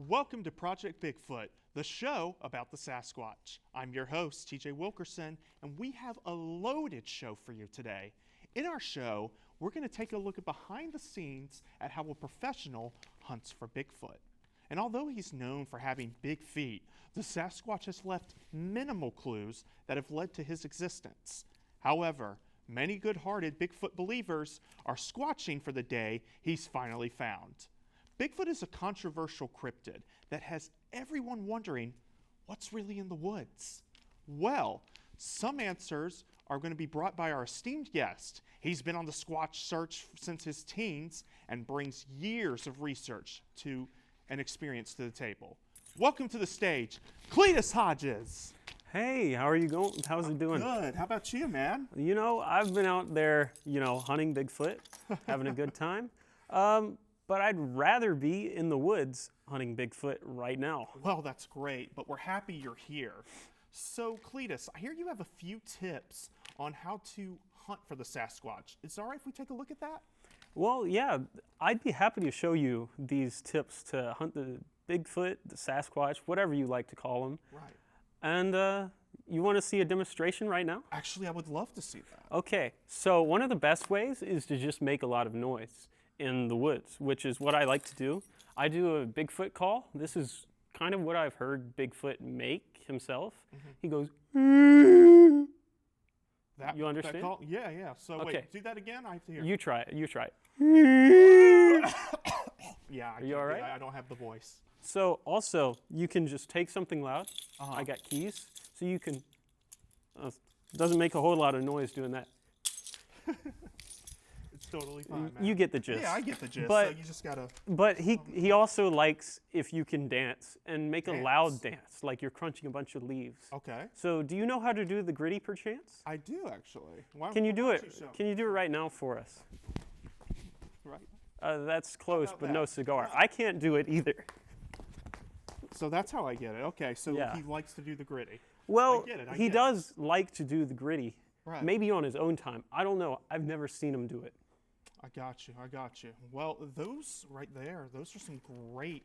Welcome to Project Bigfoot, the show about the Sasquatch. I'm your host, TJ Wilkerson, and we have a loaded show for you today. In our show, we're going to take a look at behind the scenes at how a professional hunts for Bigfoot. And although he's known for having big feet, the Sasquatch has left minimal clues that have led to his existence. However, many good-hearted Bigfoot believers are squatching for the day he's finally found. Bigfoot is a controversial cryptid that has everyone wondering, what's really in the woods? Well, some answers are going to be brought by our esteemed guest. He's been on the Squatch search since his teens and brings years of research and experience to the table. Welcome to the stage, Cletus Hodges. Hey, how are you going? How's it doing? Good. How about you, man? You know, I've been out there, hunting Bigfoot, having a good time. But I'd rather be in the woods hunting Bigfoot right now. Well, that's great, but we're happy you're here. So, Cletus, I hear you have a few tips on how to hunt for the Sasquatch. Is it all right if we take a look at that? Well, yeah, I'd be happy to show you these tips to hunt the Bigfoot, the Sasquatch, whatever you like to call them. Right. And you want to see a demonstration right now? Actually, I would love to see that. Okay, so one of the best ways is to just make a lot of noise in the woods, which is what I like to do. I do a Bigfoot call. This is kind of what I've heard Bigfoot make himself. Mm-hmm. He goes, that, you understand? That call? Yeah, yeah. So okay. Wait, do that again? I have to hear. You try it. You try it. Yeah, Are you all right? I don't have the voice. So also, you can just take something loud. I got keys, so you can, it doesn't make a whole lot of noise doing that. It's totally fine, man. You get the gist. Yeah, I get the gist, but, so you just gotta... But he also likes if you can dance and make a loud dance, like you're crunching a bunch of leaves. Okay. So do you know how to do the gritty perchance? I do, actually. Can you do it? Can you do it right now for us? Right. That's close, but that? no cigar. I can't do it either. So that's how I get it. Okay, so yeah. He likes to do the gritty. Well, he does like to do the gritty. Right. Maybe on his own time. I don't know. I've never seen him do it. I got you. Well, those right there, those are some great...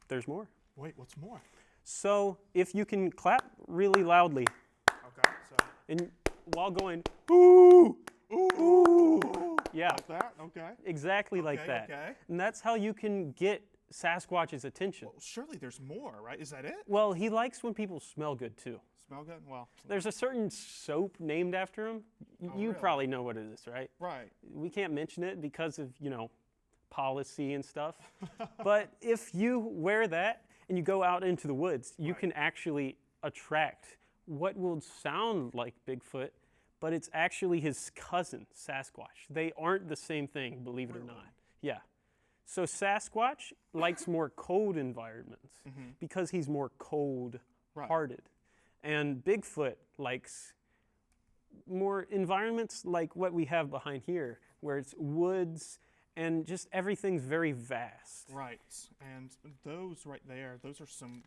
There's more. Wait, what's more? So, if you can clap really loudly. Okay, so... And while going, ooh, ooh, ooh. Yeah. Like that? Okay. Exactly like that. Okay. And that's how you can get Sasquatch's attention. Well, surely there's more, right? Is that it? Well, he likes when people smell good, too. Smell good? Well... There's a certain soap named after him. You really? probably know what it is, right? Right. We can't mention it because of, policy and stuff. But if you wear that and you go out into the woods, you can actually attract what will sound like Bigfoot, but it's actually his cousin, Sasquatch. They aren't the same thing, believe it or not. Yeah. So Sasquatch likes more cold environments because he's more cold-hearted. And Bigfoot likes more environments like what we have behind here, where it's woods and just everything's very vast. Right. And those right there, those are some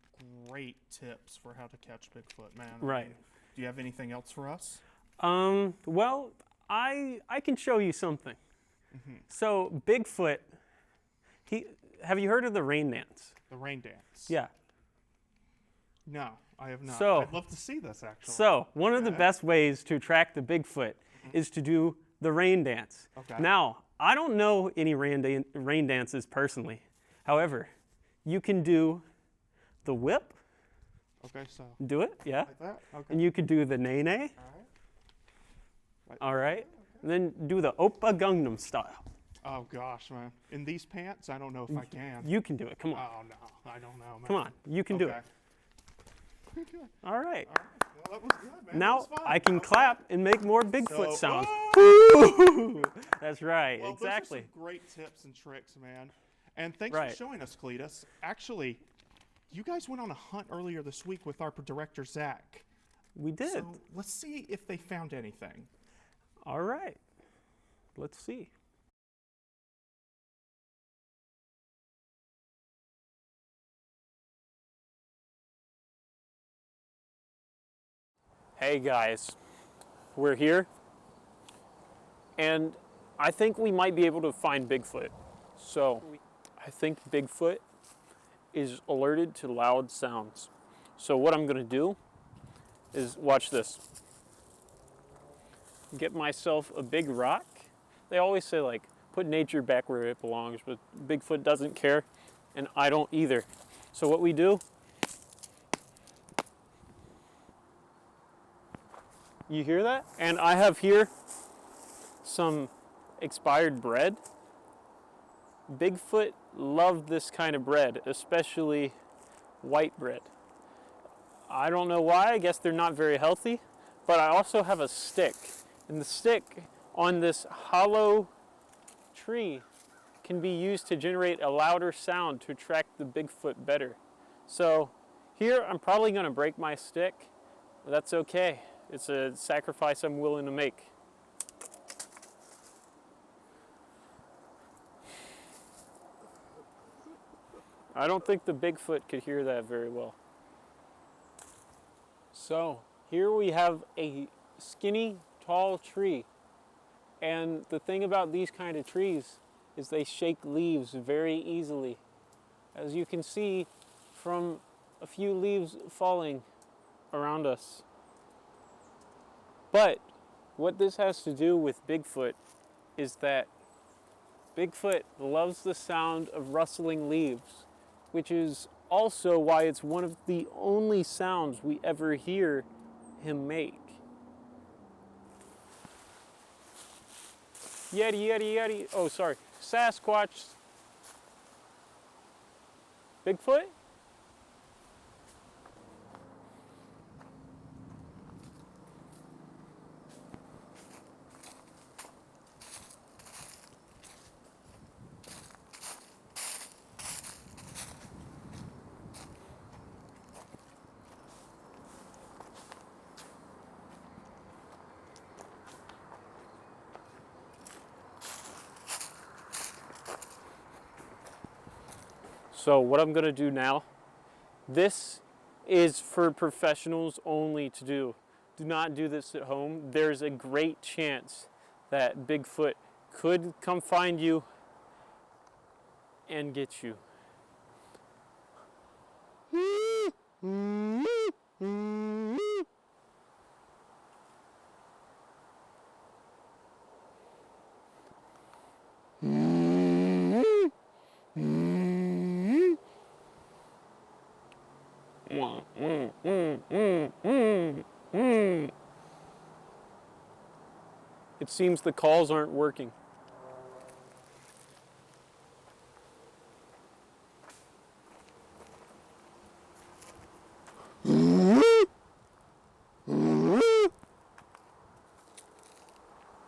great tips for how to catch Bigfoot, man. Right. I mean, do you have anything else for us? Well, I can show you something. So Bigfoot, have you heard of the rain dance? The rain dance? Yeah. No, I have not. So, I'd love to see this, actually. So, one of the best ways to attract the Bigfoot is to do the rain dance. Okay. Now, I don't know any rain dances personally. However, you can do the whip. Okay, so. Do it, yeah. Like that? Okay. And you could do the nay-nay. All right. And then do the Oppa Gangnam style. Oh, gosh, man. In these pants, I don't know if I can. You can do it. Come on. Oh, no. I don't know, man. Come on. You can do it. All right. Well, that was good, man. Now I can clap and make more Bigfoot sounds. That's right, well, exactly. Those are some great tips and tricks, man. And thanks for showing us, Cletus. Actually, you guys went on a hunt earlier this week with our director, Zach. We did. So let's see if they found anything. All right. Let's see. Hey guys, we're here, and I think we might be able to find Bigfoot. So I think Bigfoot is alerted to loud sounds. So what I'm going to do is, watch this. Get myself a big rock. They always say, like, put nature back where it belongs, but Bigfoot doesn't care, and I don't either. So what we do, you hear that? And I have here some expired bread. Bigfoot loved this kind of bread, especially white bread. I don't know why, I guess they're not very healthy, but I also have a stick. And the stick on this hollow tree can be used to generate a louder sound to attract the Bigfoot better. So here I'm probably going to break my stick, but that's okay. It's a sacrifice I'm willing to make. I don't think the Bigfoot could hear that very well. So here we have a skinny, tall tree. And the thing about these kind of trees is they shake leaves very easily. As you can see from a few leaves falling around us. But what this has to do with Bigfoot is that Bigfoot loves the sound of rustling leaves, which is also why it's one of the only sounds we ever hear him make. Yeti, yeti, yeti. Oh, sorry. Sasquatch. Bigfoot? So what I'm going to do now, this is for professionals only to do. Do not do this at home. There's a great chance that Bigfoot could come find you and get you. It seems the calls aren't working.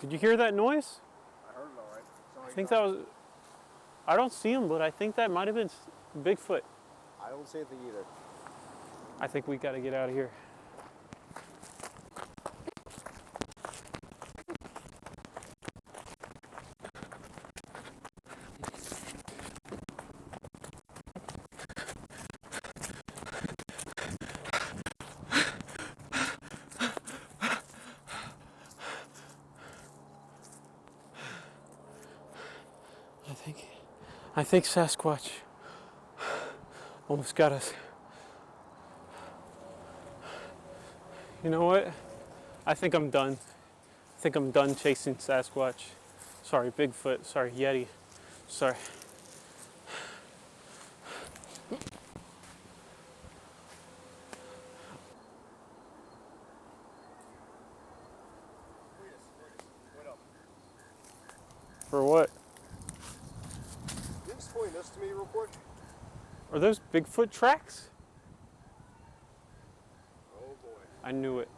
Did you hear that noise? I heard it all right. I think that was, I don't see him, but I think that might have been Bigfoot. I don't see anything either. I think we got to get out of here. I think Sasquatch almost got us. You know what? I think I'm done. I think I'm done chasing Sasquatch. Sorry, Bigfoot. Sorry, Yeti. Sorry. For what? Can you explain this to me real quick? Are those Bigfoot tracks? Oh boy. I knew it.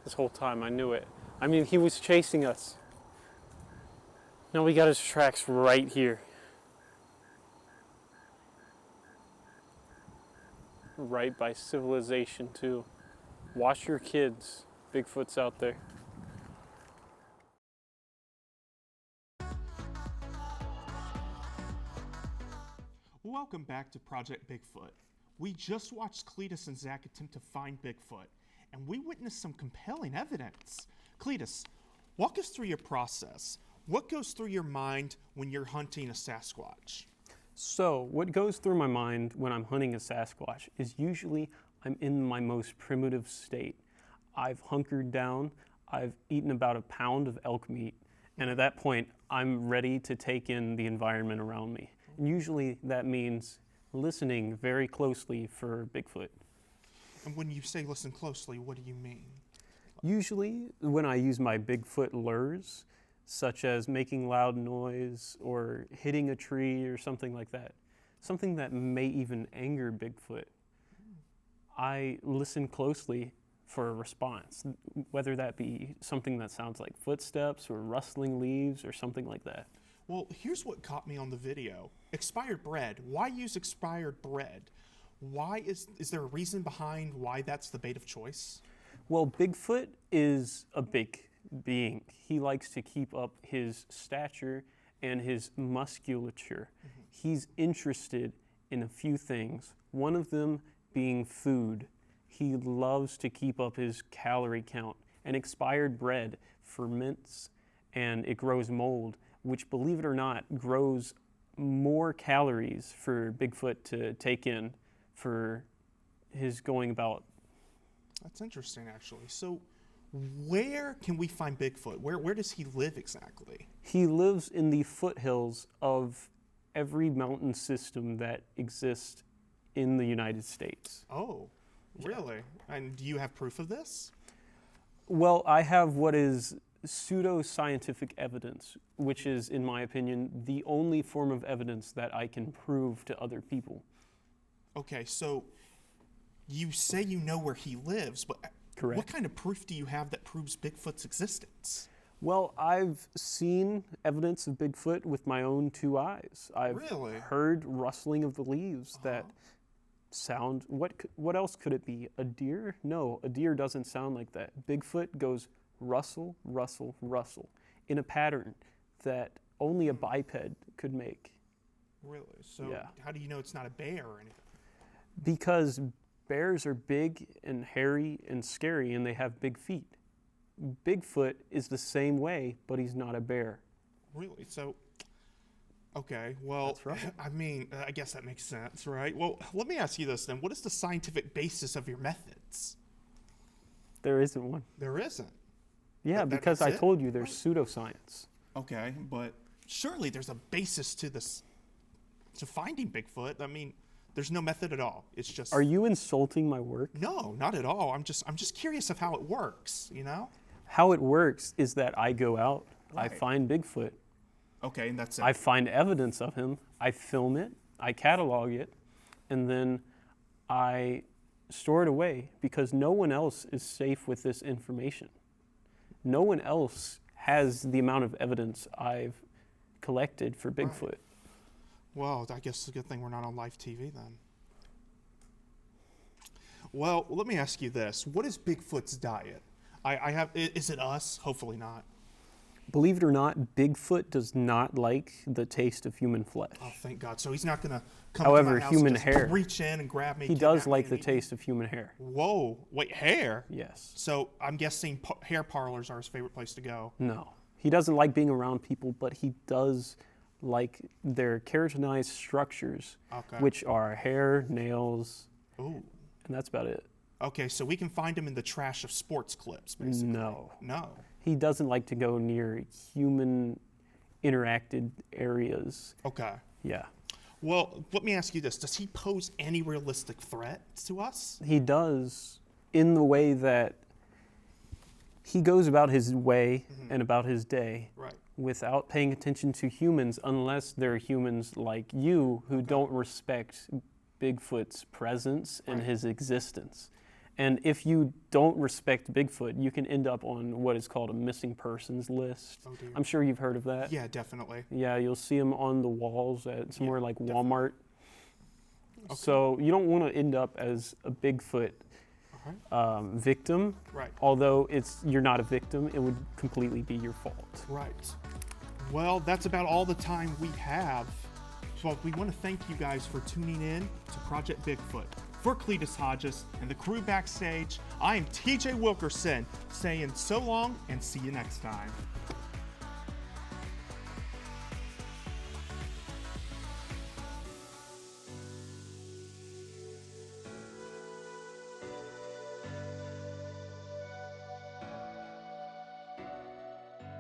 This whole time, I knew it. I mean, he was chasing us. Now we got his tracks right here. Right by civilization, too. Watch your kids. Bigfoot's out there. Welcome back to Project Bigfoot. We just watched Cletus and Zach attempt to find Bigfoot, and we witnessed some compelling evidence. Cletus, walk us through your process. What goes through your mind when you're hunting a Sasquatch? So, what goes through my mind when I'm hunting a Sasquatch is usually I'm in my most primitive state. I've hunkered down, I've eaten about a pound of elk meat, and at that point, I'm ready to take in the environment around me. And usually that means listening very closely for Bigfoot. And when you say listen closely, what do you mean? Usually, when I use my Bigfoot lures, such as making loud noise or hitting a tree or something like that, something that may even anger Bigfoot, I listen closely for a response, whether that be something that sounds like footsteps or rustling leaves or something like that. Well, here's what caught me on the video. Expired bread. Why use expired bread? Why is there a reason behind why that's the bait of choice? Well, Bigfoot is a big being. He likes to keep up his stature and his musculature. He's interested in a few things, one of them being food. He loves to keep up his calorie count, and expired bread ferments and it grows mold, which, believe it or not, grows more calories for Bigfoot to take in for his going about. That's interesting, actually. So where can we find Bigfoot? Where does he live exactly? He lives in the foothills of every mountain system that exists in the United States. Oh, really? And do you have proof of this? Well, I have what is pseudo-scientific evidence, which is, in my opinion, the only form of evidence that I can prove to other people. Okay, so you say you know where he lives, but Correct. what kind of proof do you have that proves Bigfoot's existence? Well, I've seen evidence of Bigfoot with my own two eyes. I've Really? heard rustling of the leaves that sound, what else could it be? A deer? No, a deer doesn't sound like that. Bigfoot goes rustle, rustle, rustle in a pattern that only a biped could make. Really? So Yeah. how do you know it's not a bear or anything? Because bears are big and hairy and scary and they have big feet. Bigfoot is the same way, but he's not a bear. Really? So, okay, well, That's right. I mean, I guess that makes sense, right? Well, let me ask you this then. What is the scientific basis of your methods? There isn't one. There isn't. Yeah, That- because that's I it? told you there's Right. pseudoscience. Okay, but surely there's a basis to this, to finding Bigfoot. I mean, there's no method at all. It's just. Are you insulting my work? No, not at all. I'm just curious of how it works, you know? How it works is that I go out, I Right. find Bigfoot, Okay, and that's it. I find evidence of him, I film it, I catalog it, and then I store it away because no one else is safe with this information. No one else has the amount of evidence I've collected for Bigfoot. Well, I guess it's a good thing we're not on live TV then. Well, let me ask you this. What is Bigfoot's diet? Is it us? Hopefully not. Believe it or not, Bigfoot does not like the taste of human flesh. Oh, thank God. So he's not going to come However, to my house human and just hair. reach in and grab me. He does kidnap me like and the eat me? taste of human hair. Whoa. Wait, hair? Yes. So I'm guessing hair parlors are his favorite place to go. No. He doesn't like being around people, but he does like their keratinized structures, Okay. which are hair, nails, Ooh. and that's about it. Okay, so we can find him in the trash of sports clips, basically. No. No. He doesn't like to go near human interacted areas. Okay. Yeah. Well, let me ask you this. Does he pose any realistic threat to us? He does in the way that he goes about his way and about his day Right. without paying attention to humans unless they're humans like you who don't respect Bigfoot's presence and Right. his existence. And if you don't respect Bigfoot, you can end up on what is called a missing persons list. Oh, dear. I'm sure you've heard of that. Yeah, definitely. Yeah, you'll see them on the walls at somewhere like definitely. Walmart. So you don't want to end up as a Bigfoot victim. Right. Although you're not a victim, it would completely be your fault. Right. Well, that's about all the time we have. So we want to thank you guys for tuning in to Project Bigfoot. For Cletus Hodges and the crew backstage, I am TJ Wilkerson saying so long and see you next time.